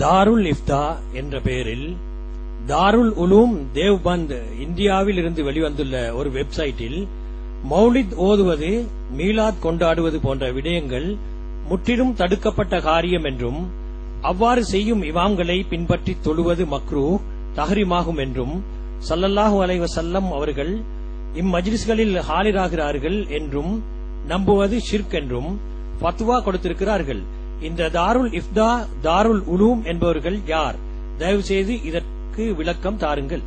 தாருல் இஃப்தா என்ற பெயரில் தாருல் உலூம் தேவ்பந்த் இந்தியாவில் இருந்து வெளிவந்துள்ள ஒரு வெப்சைட்டில் மௌலித் ஓதுவது, மீலாத் கொண்டாடுவது போன்ற விடயங்கள் முற்றிலும் தடுக்கப்பட்ட காரியம் என்றும், அவ்வாறு செய்யும் இமாம்களை பின்பற்றி தொழுவது மக்ரூஹ், தஹ்ரீமாகும் என்றும் ஸல்லல்லாஹு அலைஹி வஸல்லம் அவர்கள் இம்மஜ்லிஸ்களில் ஹாலிராகிறார்கள் என்றும் நம்புவது ஷிர்க் என்றும் ஃபத்வா கொடுத்திருக்கிறார்கள். இந்த தாருல் இஃப்தா, தாருல் உலூம் என்பவர்கள் யார்? தயவு செய்து இதற்கு விளக்கம் தாருங்கள்.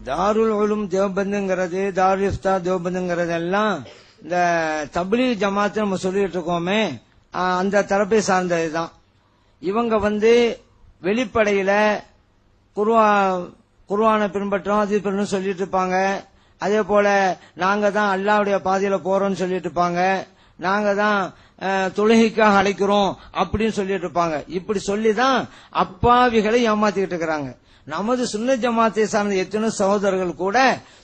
தாருல் உலூம் தேவபந்துங்கிறது, தாருல் இஃப்தா தேவபந்துங்கிறது எல்லாம் இந்த தப்லீக் ஜமாத் நம்ம சொல்லிட்டு இருக்கோமே, அந்த தரப்பை சார்ந்ததுதான். இவங்க வெளிப்படையில குர்ஆனை பின்பற்றோம், அது பின்பற்றும் சொல்லிட்டு இருப்பாங்க. அதே போல நாங்க தான் அல்லாஹ்வுடைய பாதையில போறோம்னு சொல்லிட்டு இருப்பாங்க. நாங்க தான் தொழுகைக்காக அழைக்கிறோம் அப்படின்னு சொல்லிட்டு இருப்பாங்க. இப்படி சொல்லிதான் அப்பாவிகளை ஏமாத்திக்கிட்டு இருக்கிறாங்க. நமது சுன்னத் ஜமாத்தை சார்ந்த எத்தனை சகோதரர்கள் கூட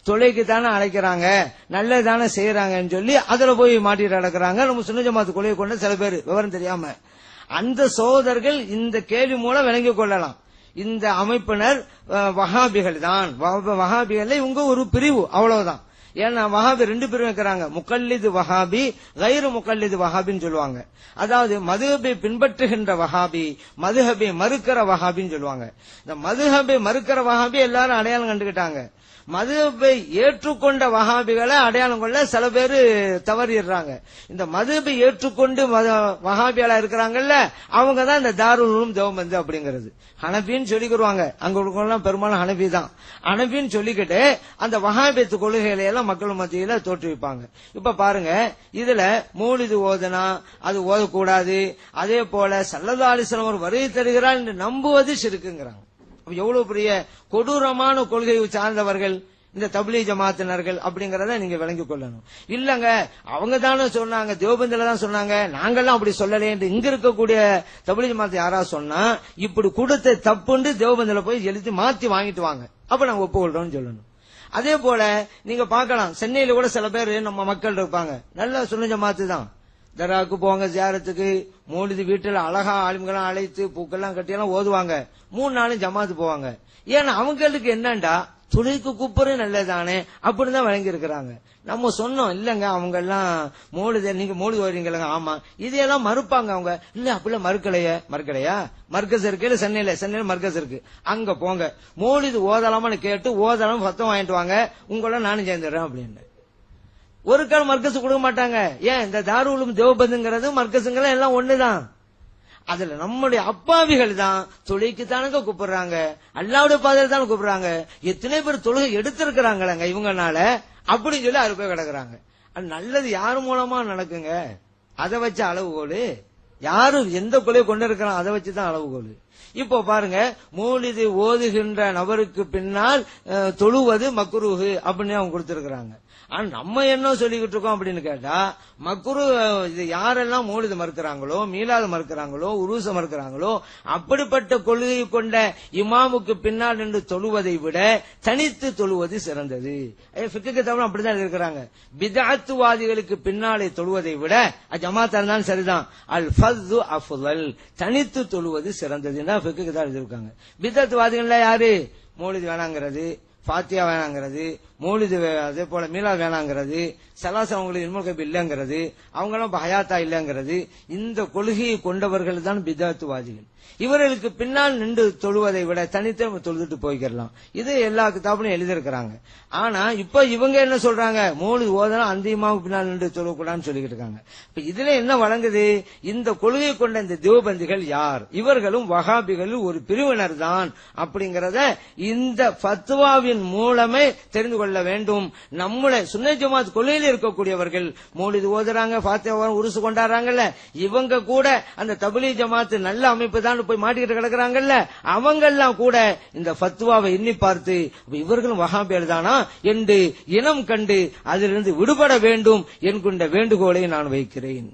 தொழுகைக்கு தானே அழைக்கிறாங்க, நல்லதானே செய்யறாங்கன்னு சொல்லி அதுல போய் மாட்டிட்டு நடக்கிறாங்க. நம்ம சுன்னத் ஜமாத்து கொள்கை கொண்ட சில பேர் விவரம் தெரியாம. அந்த சகோதரர்கள் இந்த கேள்வி மூலம் விளங்கிக் கொள்ளலாம். இந்த அமைப்பினர் வஹாபிகள் தான். வஹாபிகள் இவங்க ஒரு பிரிவு, அவ்வளவுதான். ஏன்னா வஹாபி ரெண்டு பேரும் இருக்கிறாங்க, முகல்லிது வஹாபி, கைரு முகல்லிது வஹாபின்னு சொல்லுவாங்க. அதாவது மதுஹபை பின்பற்றுகின்ற வஹாபி, மதுஹபை மறுக்கிற வஹாபின்னு சொல்லுவாங்க. இந்த மதுஹபை மறுக்கிற வஹாபி எல்லாரும் அடையாளம் கண்டுகிட்டாங்க. மதுஹபை ஏற்றுக்கொண்ட வஹாபிகளை அடையாளம் கொள்ள சில பேரு தவறிடுறாங்க. இந்த மதுஹபை ஏற்றுக்கொண்டு வஹாபிகளா இருக்கிறாங்கல்ல, அவங்க தான் இந்த தாருல் உலூம் தேவபந்து அப்படிங்கிறது. ஹனபின்னு சொல்லிக்கிடுவாங்க, அங்க பெரும்பாலும் ஹனபி தான். ஹனபின்னு சொல்லிக்கிட்டு அந்த வஹாபியத்து கொள்கைகளை எல்லாம் மக்கள் மத்தியில தோற்றுவிப்பாங்க. இப்ப பாருங்க, இதுல மௌலிது ஓதுனா அது ஓதக்கூடாது, அதே போல ஸல்லல்லாஹு அலைஹி வஸல்லம் ஒரு வருகை தருகிறார் என்று நம்புவது ஷிர்க்குங்கிறாங்க. எவ்வளவு பெரிய கொடூரமான கொள்கையை சார்ந்தவர்கள் இந்த தப்லீக் ஜமாத்தினர்கள் அப்படிங்கறத நீங்க விளங்கிக் கொள்ளணும். இல்லங்க அவங்க தானே சொன்னாங்க, தேவபந்தில தான் சொன்னாங்க, நாங்கெல்லாம் அப்படி சொல்லலே என்று இங்க இருக்கக்கூடிய தப்லீக் ஜமாத் யாராவது சொன்னா இப்படி கொடுத்த தப்புன்னு தேவபந்தில போய் எழுதி மாத்தி வாங்கிட்டு வாங்க, அப்ப நாங்க ஒப்புக்கொள்றோம்னு சொல்லணும். அதே போல நீங்க பார்க்கலாம், சென்னையில கூட சில பேர் நம்ம மக்கள் இருப்பாங்க, நல்ல சுன்னத் ஜமாத்து தான். தராக்கு போவாங்க, ஜியாரத்துக்கு, மௌலிது வீட்டுல அழகா ஆளுங்கெல்லாம் அழைத்து பூக்கெல்லாம் கட்டியெல்லாம் ஓதுவாங்க. 3 நாளும் ஜமாத்து போவாங்க. ஏன்னா அவங்களுக்கு என்னண்டா துணைக்கு கூப்பிடுறது நல்லதானே அப்படின்னு தான் வழங்கி இருக்கிறாங்க. நம்ம சொன்னோம் இல்லங்க அவங்க எல்லாம் மௌலித, நீங்க மௌலிது ஓதுறீங்களா? ஆமா. இதையெல்லாம் மறுப்பாங்க அவங்க. இல்ல அப்படிலாம் மறுக்கலையா? மர்கஸ் இருக்கு சென்னையில மர்கஸ் இருக்கு, அங்க போங்க, மௌலிது ஓதலாமான்னு கேட்டு ஓதலாம் சத்தம் வாங்கிட்டு வாங்க, உங்கள நானும் சேர்ந்துடுறேன் அப்படின்னு. ஒரு கால் மர்கஸ் கொடுக்க மாட்டாங்க. ஏன்? இந்த தாருல் உலூம் தேவபந்துங்கிறது மர்கஸுங்கிற எல்லாம் ஒண்ணுதான். அதுல நம்முடைய அப்பாவிகள் தான் தொழுகைக்கு தானுங்க கூப்பிடுறாங்க, அல்லாஹ்வுடைய பாதையில தான் கூப்பிடுறாங்க. எத்தனை பேர் தொழுகை எடுத்திருக்கிறாங்களங்க இவங்கனால அப்படின்னு சொல்லி அது போய் கிடக்குறாங்க. நல்லது யாரு மூலமா நடக்குங்க? அதை வச்ச அளவுகோல் யாரு எந்த கொலையை கொண்டு இருக்கிறான் அதை வச்சுதான் அளவுகோல். இப்போ பாருங்க, மௌலிது ஓதுகின்ற நபருக்கு பின்னால் தொழுவது மக்ரூஹ் அப்படின்னு அவங்க கொடுத்திருக்கிறாங்க. ஆனா நம்ம என்ன சொல்லிக்கிட்டு இருக்கோம் அப்படின்னு கேட்டா, மக்ரூ இது யாரெல்லாம் மௌலிது மறுக்கிறாங்களோ, மீலாது மறுக்கிறாங்களோ, உருச மறுக்கிறாங்களோ, அப்படிப்பட்ட கொள்கையை கொண்ட இமாமுக்கு பின்னால் நின்று தொழுவதை விட தனித்து தொழுவது சிறந்தது. ஃபிக்ஹ் தவிர அப்படிதான் இருக்கிறாங்க. பித்அத்வாதிகளுக்கு பின்னாலே தொழுவதை விட ஜமாத்தா இருந்தாலும் சரிதான், அல் ஃபஸ்து அஃதல், தனித்து தொழுவது சிறந்ததுன்னா ஃபிக்ஹ் தான் எழுதியிருக்காங்க. பித்அத்வாதிகள் யாரு? மௌலிது வேணாங்கிறது, ஃபாத்தியா வேணாங்கிறது, மௌலிது அதே போல மீலா வேணாங்கிறது, சலாசம் அவங்களுக்கு இல்முல் கைப் இல்லங்கிறது, அவங்க எல்லாம் ஹயாத்தா இல்லங்கிறது, இந்த கொள்கையை கொண்டவர்கள் தான் பித்அத்வாதிகள். இவர்களுக்கு பின்னால் நின்று தொழுவதை விட தனித்து தொழுதுட்டு போய்க்கலாம். இது எல்லா கிதாபிலும் எழுதியிருக்கிறாங்க. ஆனா இப்ப இவங்க என்ன சொல்றாங்க, மௌலிது ஓதனா அந்த இமாமுக்கு பின்னால் நின்று தொழக்கூடாதுன்னு சொல்லிக்கிட்டு இருக்காங்க. இப்ப இதுல என்ன வழங்குது? இந்த கொள்கையை கொண்ட இந்த தேவபந்திகள் யார்? இவர்களும் வஹாபிகள் ஒரு பிரிவினர் தான் அப்படிங்கறத இந்த ஃபத்வாவின் மூலமே தெரிந்து கொள்ள வேண்டும். நம்முடைய சுன்னத் ஜமாத் கொள்கையில் இருக்கக்கூடியவர்கள் மௌலிது ஓதுறாங்க, ஃபாத்தியா உருசு கொண்டாடுறாங்கல்ல, இவங்க கூட அந்த தப்லீக் ஜமாத் நல்ல அமைப்பு தான் போய் மாட்டிக்கிட்டு கிடக்குறாங்கல்ல, அவங்க எல்லாம் கூட இந்த ஃபத்வாவை எண்ணி பார்த்து இவர்களும் வஹாபிகள் தானா என்று இனம் கண்டு அதிலிருந்து விடுபட வேண்டும் என்கின்ற வேண்டுகோளை நான் வைக்கிறேன்.